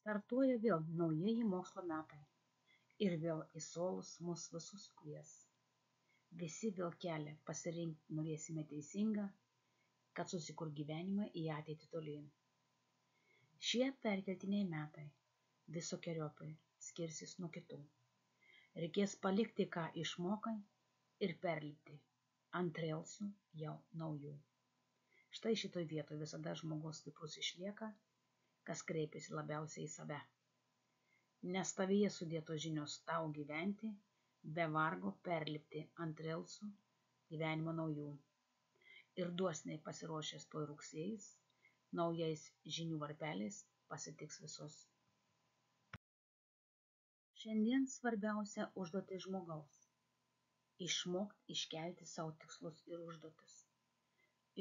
Startuoja vėl naujieji mokslo metai ir vėl į suolus mus visus kvies. Visi vėl kelią pasirinkti norėsime teisingą, kad susikur gyvenimą į ateitį tolyn. Šie perkeltiniai metai visokiojopai skirsis nuo kitų. Reikės palikti, ką išmokai ir perlipti ant relsų jau naujų. Štai šitoj vietoj visada žmogus stiprus išlieka, kas kreipiasi labiausiai į save. Nes tavyje sudėtos žinios tau gyventi, be vargo perlipti ant relsų gyvenimo naujų. Ir dosniai pasiruošęs tuoj rugsėjais, naujais žinių varpeliais pasitiks visus. Šiandien svarbiausia užduotis žmogaus – išmokti iškelti savo tikslus ir užduotis.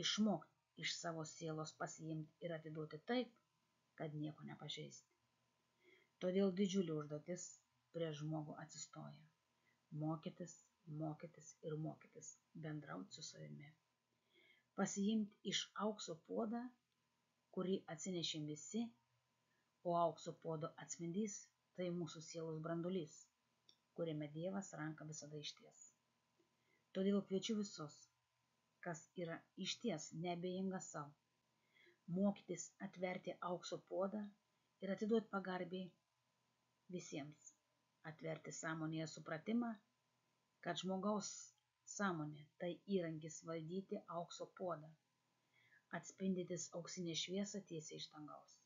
Išmokti iš savo sielos pasiimti ir atiduoti taip, kad nieko nepažeisti. Todėl didžiulė užduotis prieš žmogų atsistoja. Mokytis, mokytis ir mokytis, bendrauti su savimi. Pasiimti iš aukso puodą, kurį atsinešėm visi, o aukso puodo atspindys tai mūsų sielos brandulys, kuriame Dievas ranką visada išties. Todėl kviečiu visus, kas yra išties neabejingas savo, mokytis atverti aukso puodą ir atiduoti pagarbiai visiems, atverti sąmonėje supratimą, kad žmogaus sąmonė tai įrankis valdyti aukso puodą, atspindintis auksinę šviesą tiesiai iš dangaus.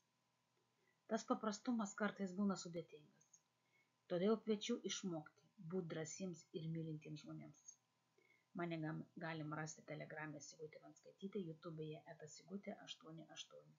Tas paprastumas kartais būna sudėtingas, todėl kviečiu išmokti būti drąsiems ir mylintiems žmonėms. Mane galima rasti Telegrame Sigutė Venskaitytė, YouTube'e @Sigutė88.